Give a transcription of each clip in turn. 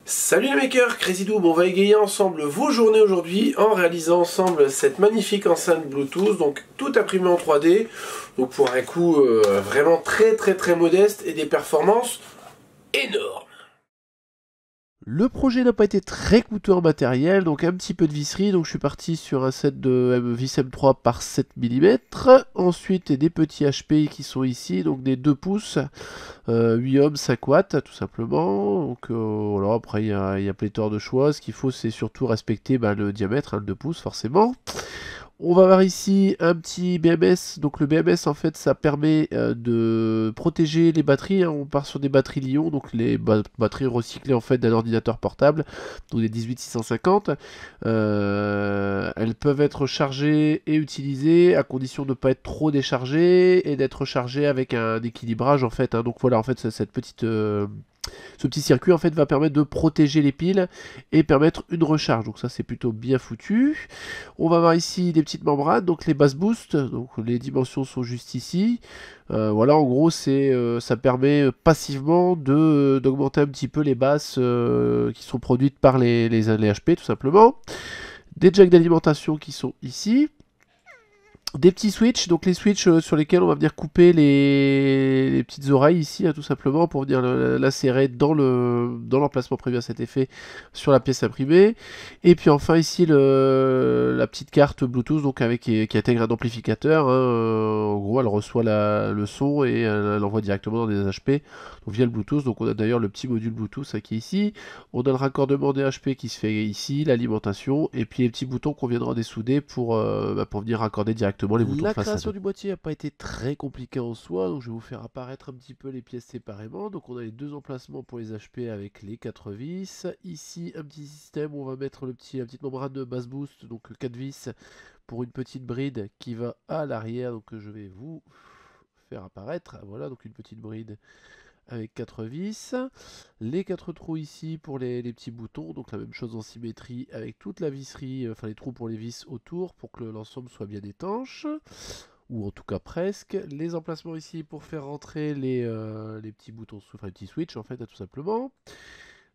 Salut les makers, CrazyDoob, on va égayer ensemble vos journées aujourd'hui en réalisant ensemble cette magnifique enceinte Bluetooth, donc tout imprimé en 3D, donc pour un coût vraiment très modeste et des performances énormes. Le projet n'a pas été très coûteux en matériel, donc un petit peu de visserie, donc je suis parti sur un set de vis M3 par 7 mm. Ensuite des petits HP qui sont ici, donc des 2 pouces, 8 ohms, 5 watts tout simplement. Donc voilà, après il y a pléthore de choix, ce qu'il faut c'est surtout respecter le diamètre, le 2 pouces forcément. On va voir ici un petit BMS, donc le BMS en fait ça permet de protéger les batteries, hein. On part sur des batteries Li-ion, donc les batteries recyclées en fait d'un ordinateur portable, donc des 18650. Elles peuvent être chargées et utilisées à condition de ne pas être trop déchargées et d'être chargées avec un équilibrage en fait, hein. Donc voilà en fait cette petite... ce petit circuit en fait va permettre de protéger les piles et permettre une recharge, donc ça c'est plutôt bien foutu. On va voir ici des petites membranes, donc les bass boost, donc les dimensions sont juste ici. Voilà, en gros ça permet passivement d'augmenter un petit peu les basses qui sont produites par les HP tout simplement. Des jacks d'alimentation qui sont ici. Des petits switches, donc les switches sur lesquels on va venir couper les petites oreilles ici, hein, tout simplement, pour venir l'insérer dans l'emplacement prévu à cet effet sur la pièce imprimée. Et puis enfin ici la petite carte Bluetooth donc qui intègre un amplificateur, hein, en gros elle reçoit le son et elle l'envoie directement dans des HP donc via le Bluetooth. Donc on a d'ailleurs le petit module Bluetooth qui est ici. On a le raccordement des HP qui se fait ici, l'alimentation, et puis les petits boutons qu'on viendra dessouder pour venir raccorder directement les boutons de façade. La création du boîtier n'a pas été très compliquée en soi, donc je vais vous faire apparaître un petit peu les pièces séparément. Donc on a les deux emplacements pour les HP avec les 4 vis. Ici un petit système où on va mettre la petite membrane de bass boost, donc 4 vis pour une petite bride qui va à l'arrière, donc je vais vous faire apparaître. Voilà, donc une petite bride avec 4 vis, les 4 trous ici pour les petits boutons, donc la même chose en symétrie avec toute la visserie, enfin les trous pour les vis autour pour que l'ensemble soit bien étanche, ou en tout cas presque. Les emplacements ici pour faire rentrer les petits boutons, enfin les petits switches en fait, tout simplement.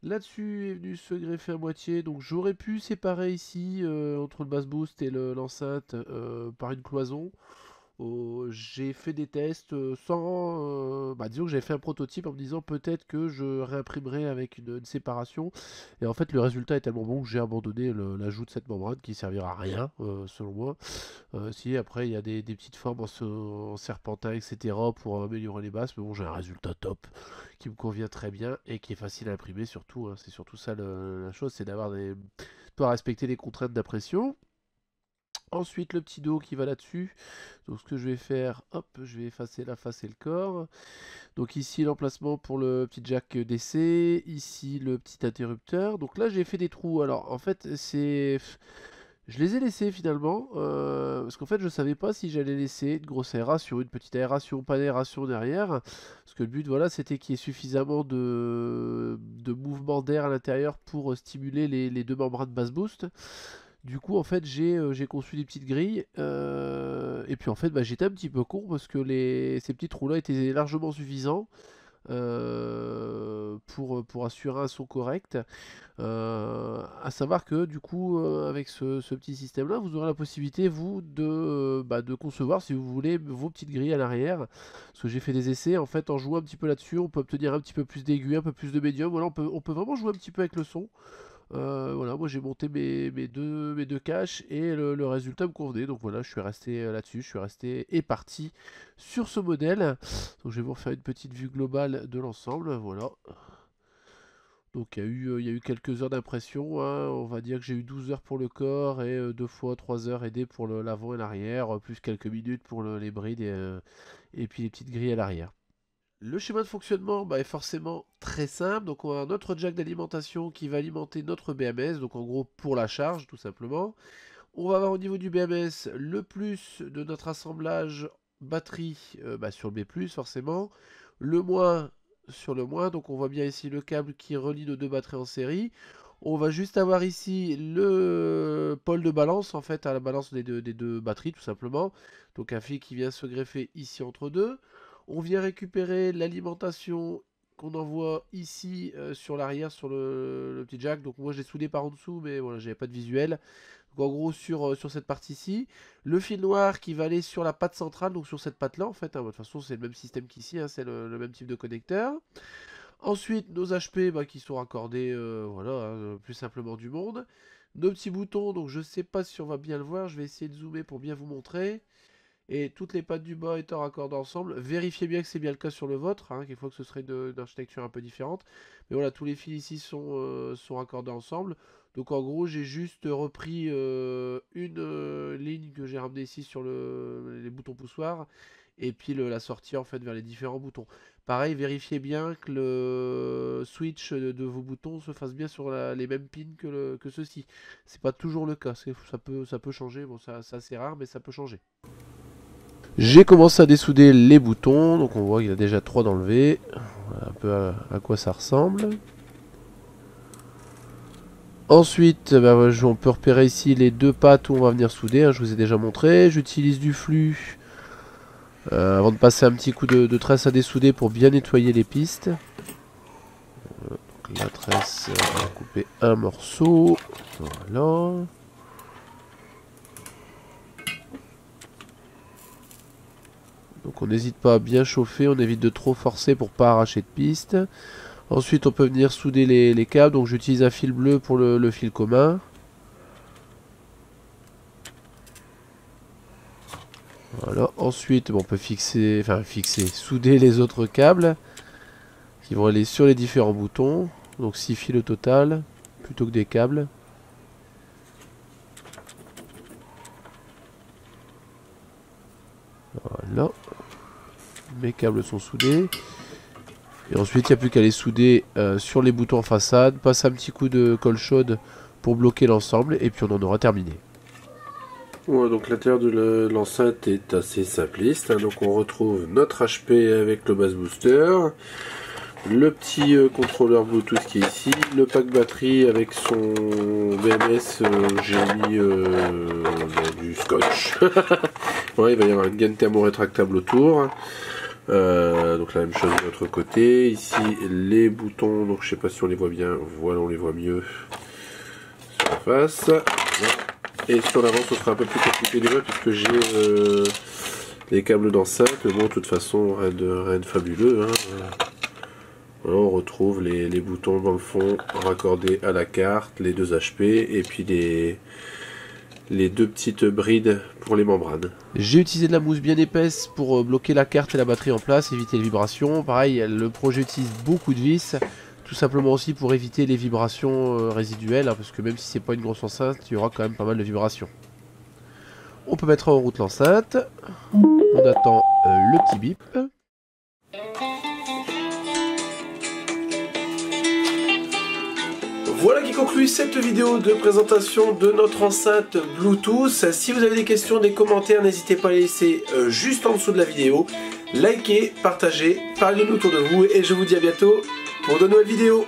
Là-dessus est venu se greffer à moitié, donc j'aurais pu séparer ici entre le bass boost et l'enceinte par une cloison. J'ai fait des tests sans... disons que j'avais fait un prototype en me disant peut-être que je réimprimerai avec une séparation. Et en fait le résultat est tellement bon que j'ai abandonné l'ajout de cette membrane qui servira à rien selon moi. Si après il y a des petites formes en serpentin etc. pour améliorer les basses. Mais bon, j'ai un résultat top qui me convient très bien et qui est facile à imprimer surtout, hein. C'est surtout ça la chose, c'est d'avoir de respecter les contraintes d'impression. Ensuite le petit dos qui va là-dessus. Donc ce que je vais faire, hop, je vais effacer la face et le corps. Donc ici l'emplacement pour le petit jack DC, ici le petit interrupteur. Donc là j'ai fait des trous. Alors en fait je les ai laissés finalement, parce qu'en fait je savais pas si j'allais laisser une grosse aération, une petite aération, pas d'aération derrière. Parce que le but voilà c'était qu'il y ait suffisamment de mouvement d'air à l'intérieur pour stimuler les deux membranes bass boost. Du coup, en fait, j'ai conçu des petites grilles. Et puis, en fait, j'étais un petit peu con parce que ces petits trous-là étaient largement suffisants pour assurer un son correct. À savoir que, du coup, avec ce petit système-là, vous aurez la possibilité, vous, de concevoir, si vous voulez, vos petites grilles à l'arrière. Parce que j'ai fait des essais, en fait, en jouant un petit peu là-dessus, on peut obtenir un petit peu plus d'aigu, un peu plus de médium. Voilà, on peut vraiment jouer un petit peu avec le son. Voilà, moi j'ai monté mes deux caches et le résultat me convenait. Donc voilà, je suis resté là-dessus, je suis resté et parti sur ce modèle. Donc je vais vous refaire une petite vue globale de l'ensemble. Voilà. Donc il y a eu quelques heures d'impression, hein. On va dire que j'ai eu 12 heures pour le corps et 2 fois 3 heures aidées pour l'avant et l'arrière, plus quelques minutes pour les brides et puis les petites grilles à l'arrière. Le schéma de fonctionnement est forcément très simple. Donc on a notre jack d'alimentation qui va alimenter notre BMS, donc en gros pour la charge tout simplement. On va avoir au niveau du BMS le plus de notre assemblage batterie sur le B+, forcément. Le moins sur le moins, donc on voit bien ici le câble qui relie nos deux batteries en série. On va juste avoir ici le pôle de balance, en fait, à la balance des deux batteries, tout simplement. Donc un fil qui vient se greffer ici entre deux. On vient récupérer l'alimentation qu'on envoie ici sur l'arrière, sur le petit jack. Donc moi je l'ai soudé par en dessous, mais voilà, j'avais pas de visuel. Donc en gros sur cette partie-ci, le fil noir qui va aller sur la patte centrale, donc sur cette patte-là en fait. Hein. De toute façon c'est le même système qu'ici, hein, c'est le même type de connecteur. Ensuite nos HP qui sont raccordés, voilà, hein, le plus simplement du monde. Nos petits boutons, donc je sais pas si on va bien le voir, je vais essayer de zoomer pour bien vous montrer. Et toutes les pattes du bas étant raccordées ensemble, vérifiez bien que c'est bien le cas sur le vôtre, hein, qu'il faut que ce serait une architecture un peu différente. Mais voilà, tous les fils ici sont raccordés ensemble. Donc en gros, j'ai juste repris une ligne que j'ai ramenée ici sur les boutons poussoirs, et puis la sortie en fait vers les différents boutons. Pareil, vérifiez bien que le switch de vos boutons se fasse bien sur les mêmes pins que ceux-ci. C'est pas toujours le cas, ça peut changer, bon c'est assez rare, mais ça peut changer. J'ai commencé à dessouder les boutons, donc on voit qu'il y a déjà 3 d'enlevés. Voilà un peu à quoi ça ressemble. Ensuite, on peut repérer ici les 2 pattes où on va venir souder, hein, je vous ai déjà montré. J'utilise du flux avant de passer un petit coup de tresse à dessouder pour bien nettoyer les pistes. Donc la tresse, on va couper un morceau. Voilà. Donc on n'hésite pas à bien chauffer, on évite de trop forcer pour pas arracher de piste. Ensuite on peut venir souder les câbles, donc j'utilise un fil bleu pour le fil commun. Voilà, ensuite on peut souder les autres câbles qui vont aller sur les différents boutons. Donc 6 fils au total, plutôt que des câbles. Voilà, mes câbles sont soudés. Et ensuite il n'y a plus qu'à les souder sur les boutons en façade, passer un petit coup de colle chaude pour bloquer l'ensemble et puis on en aura terminé. Ouais, donc l'intérieur de l'enceinte est assez simpliste, hein. Donc on retrouve notre HP avec le bass booster, le petit contrôleur Bluetooth qui est ici, le pack batterie avec son BMS, j'ai mis du scotch. Ouais, il va y avoir une gaine thermo-rétractable autour. Donc la même chose de l'autre côté. Ici les boutons, donc je sais pas si on les voit bien, voilà on les voit mieux sur la face. Et sur l'avant ce sera un peu plus compliqué déjà puisque j'ai les câbles d'enceinte. Bon, de toute façon rien de fabuleux, hein. Voilà, on retrouve les boutons dans le fond raccordés à la carte, les 2 HP et puis les 2 petites brides pour les membranes. J'ai utilisé de la mousse bien épaisse pour bloquer la carte et la batterie en place, éviter les vibrations. Pareil, le projet utilise beaucoup de vis, tout simplement aussi pour éviter les vibrations résiduelles, hein, parce que même si c'est pas une grosse enceinte, il y aura quand même pas mal de vibrations. On peut mettre en route l'enceinte. On attend le petit bip. Voilà qui conclut cette vidéo de présentation de notre enceinte Bluetooth. Si vous avez des questions, des commentaires, n'hésitez pas à les laisser juste en dessous de la vidéo. Likez, partagez, parlez-nous autour de vous et je vous dis à bientôt pour de nouvelles vidéos.